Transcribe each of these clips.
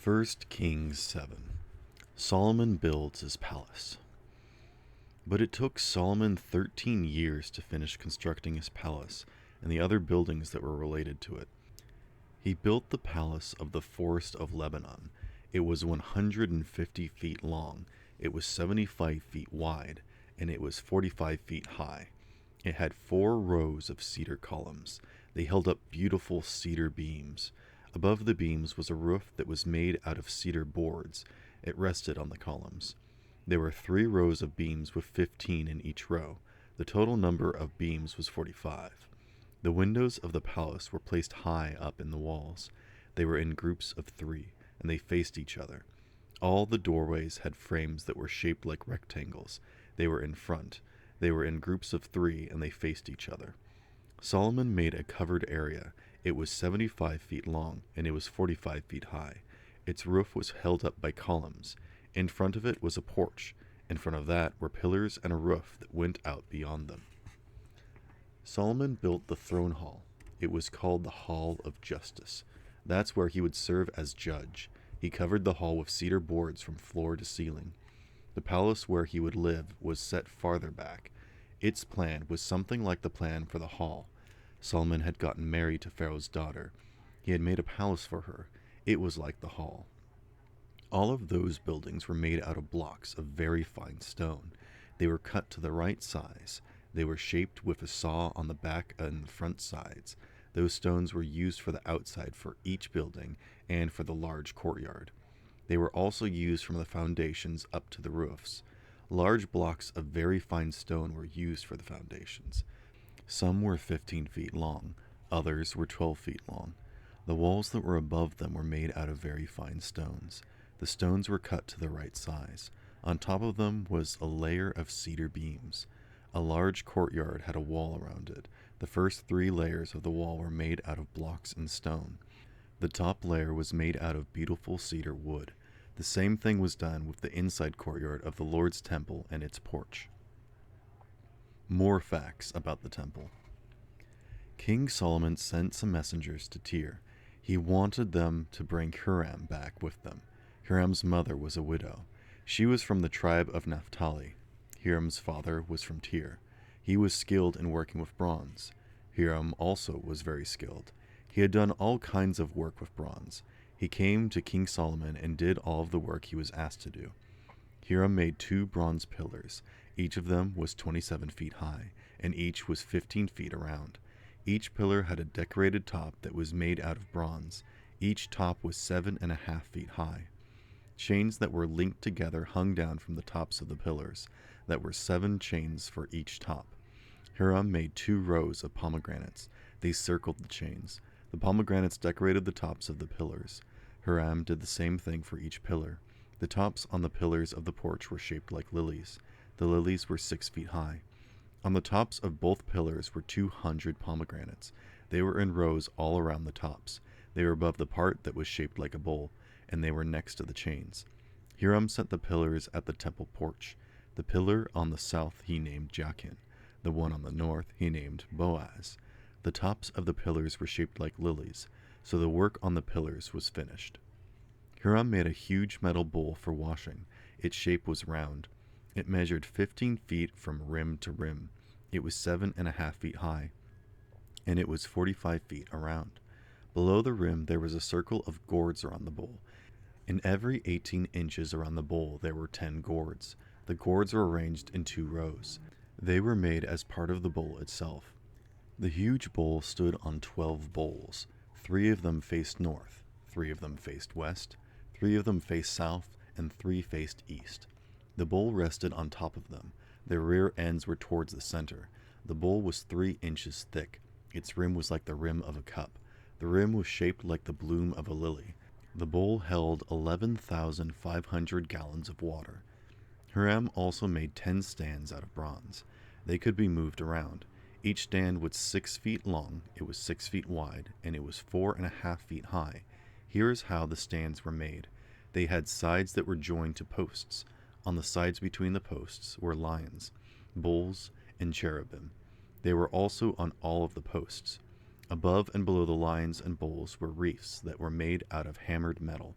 1 Kings 7. Solomon builds his palace. But it took Solomon 13 years to finish constructing his palace and the other buildings that were related to it. He built the palace of the forest of Lebanon. It was 150 feet long, it was 75 feet wide, and it was 45 feet high. It had 4 rows of cedar columns. They held up beautiful cedar beams. Above the beams was a roof that was made out of cedar boards. It rested on the columns. There were 3 rows of beams with 15 in each row. The total number of beams was 45. The windows of the palace were placed high up in the walls. They were in groups of 3, and they faced each other. All the doorways had frames that were shaped like rectangles. They were in front. They were in groups of 3, and they faced each other. Solomon made a covered area. It was 75 feet long, and it was 45 feet high. Its roof was held up by columns. In front of it was a porch. In front of that were pillars and a roof that went out beyond them. Solomon built the throne hall. It was called the Hall of Justice. That's where he would serve as judge. He covered the hall with cedar boards from floor to ceiling. The palace where he would live was set farther back. Its plan was something like the plan for the hall. Solomon had gotten married to Pharaoh's daughter. He had made a palace for her. It was like the hall. All of those buildings were made out of blocks of very fine stone. They were cut to the right size. They were shaped with a saw on the back and front sides. Those stones were used for the outside for each building and for the large courtyard. They were also used from the foundations up to the roofs. Large blocks of very fine stone were used for the foundations. Some were 15 feet long, others were 12 feet long. The walls that were above them were made out of very fine stones. The stones were cut to the right size. On top of them was a layer of cedar beams. A large courtyard had a wall around it. The first 3 layers of the wall were made out of blocks and stone. The top layer was made out of beautiful cedar wood. The same thing was done with the inside courtyard of the Lord's temple and its porch. More facts about the temple. King Solomon sent some messengers to Tyre. He wanted them to bring Huram back with them. Huram's mother was a widow. She was from the tribe of Naphtali. Huram's father was from Tyre. He was skilled in working with bronze. Huram also was very skilled. He had done all kinds of work with bronze. He came to King Solomon and did all of the work he was asked to do. Huram made 2 bronze pillars. Each of them was 27 feet high, and each was 15 feet around. Each pillar had a decorated top that was made out of bronze. Each top was 7.5 feet high. Chains that were linked together hung down from the tops of the pillars. That were 7 chains for each top. Huram made 2 rows of pomegranates. They circled the chains. The pomegranates decorated the tops of the pillars. Huram did the same thing for each pillar. The tops on the pillars of the porch were shaped like lilies. The lilies were 6 feet high. On the tops of both pillars were 200 pomegranates. They were in rows all around the tops. They were above the part that was shaped like a bowl, and they were next to the chains. Huram set the pillars at the temple porch. The pillar on the south he named Jachin. The one on the north he named Boaz. The tops of the pillars were shaped like lilies, so the work on the pillars was finished. Huram made a huge metal bowl for washing. Its shape was round. It measured 15 feet from rim to rim. It was 7.5 feet high, and it was 45 feet around. Below the rim there was a circle of gourds around the bowl. In every 18 inches around the bowl there were 10 gourds. The gourds were arranged in 2 rows. They were made as part of the bowl itself. The huge bowl stood on 12 bowls. 3 of them faced north, 3 of them faced west, 3 of them faced south, and 3 faced east. The bowl rested on top of them. Their rear ends were towards the center. The bowl was 3 inches thick. Its rim was like the rim of a cup. The rim was shaped like the bloom of a lily. The bowl held 11,500 gallons of water. Huram also made 10 stands out of bronze. They could be moved around. Each stand was 6 feet long, it was 6 feet wide, and it was 4.5 feet high. Here is how the stands were made. They had sides that were joined to posts. On the sides between the posts were lions, bulls, and cherubim. They were also on all of the posts. Above and below the lions and bulls were reefs that were made out of hammered metal.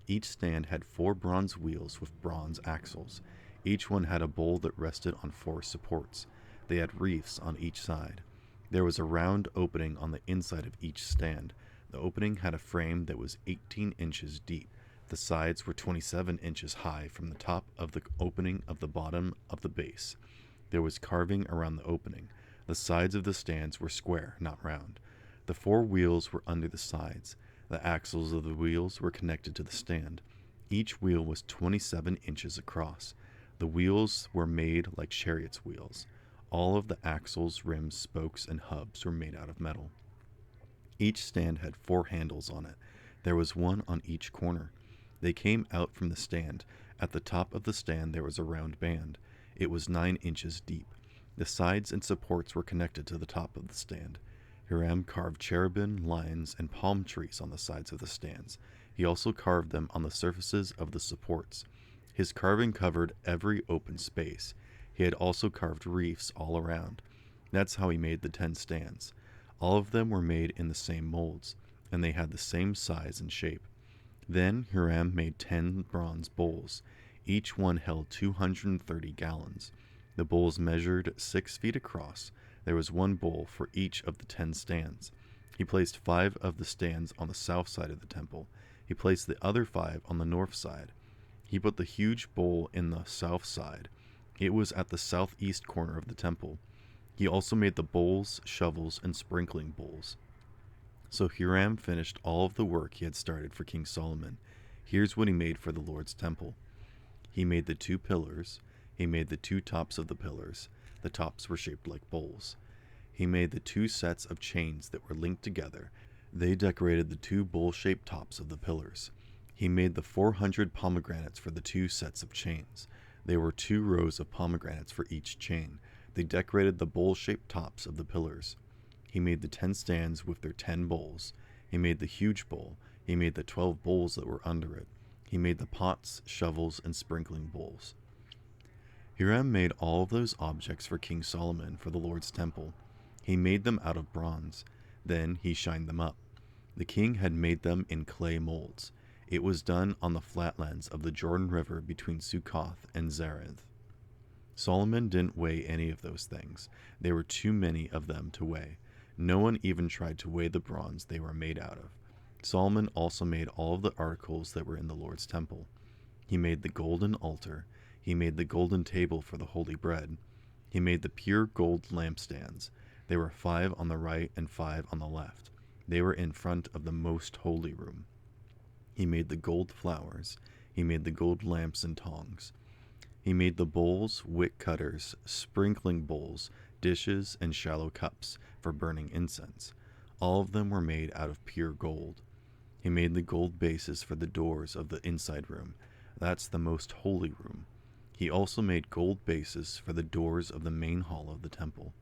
Each stand had 4 bronze wheels with bronze axles. Each one had a bowl that rested on 4 supports. They had reefs on each side. There was a round opening on the inside of each stand. The opening had a frame that was 18 inches deep. The sides were 27 inches high from the top of the opening of the bottom of the base. There was carving around the opening. The sides of the stands were square, not round. The 4 wheels were under the sides. The axles of the wheels were connected to the stand. Each wheel was 27 inches across. The wheels were made like chariots' wheels. All of the axles, rims, spokes, and hubs were made out of metal. Each stand had 4 handles on it. There was one on each corner. They came out from the stand. At the top of the stand there was a round band. It was 9 inches deep. The sides and supports were connected to the top of the stand. Hiram carved cherubim, lions, and palm trees on the sides of the stands. He also carved them on the surfaces of the supports. His carving covered every open space. He had also carved reefs all around. That's how he made the 10 stands. All of them were made in the same molds, and they had the same size and shape. Then Hiram made 10 bronze bowls. Each one held 230 gallons. The bowls measured 6 feet across. There was one bowl for each of the 10 stands. He placed 5 of the stands on the south side of the temple. He placed the other 5 on the north side. He put the huge bowl in the south side. It was at the southeast corner of the temple. He also made the bowls, shovels, and sprinkling bowls. So Hiram finished all of the work he had started for King Solomon. Here's what he made for the Lord's temple. He made the 2 pillars. He made the 2 tops of the pillars. The tops were shaped like bowls. He made the 2 sets of chains that were linked together. They decorated the 2 bowl-shaped tops of the pillars. He made the 400 pomegranates for the 2 sets of chains. There were 2 rows of pomegranates for each chain. They decorated the bowl-shaped tops of the pillars. He made the 10 stands with their 10 bowls. He made the huge bowl. He made the 12 bowls that were under it. He made the pots, shovels, and sprinkling bowls. Hiram made all of those objects for King Solomon for the Lord's temple. He made them out of bronze. Then he shined them up. The king had made them in clay molds. It was done on the flatlands of the Jordan River between Succoth and Zareth. Solomon didn't weigh any of those things. There were too many of them to weigh. No one even tried to weigh the bronze they were made out of. Solomon also made all of the articles that were in the Lord's temple. He made the golden altar. He made the golden table for the holy bread. He made the pure gold lampstands. There were 5 on the right and 5 on the left. They were in front of the most holy room. He made the gold flowers. He made the gold lamps and tongs. He made the bowls, wick cutters, sprinkling bowls, dishes, and shallow cups for burning incense. All of them were made out of pure gold. He made the gold bases for the doors of the inside room. That's the most holy room. He also made gold bases for the doors of the main hall of the temple.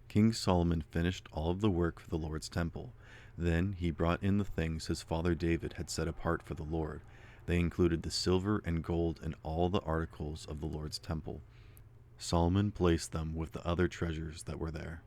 King Solomon finished all of the work for the Lord's temple. Then he brought in the things his father David had set apart for the Lord. They included the silver and gold and all the articles of the Lord's temple. Solomon placed them with the other treasures that were there.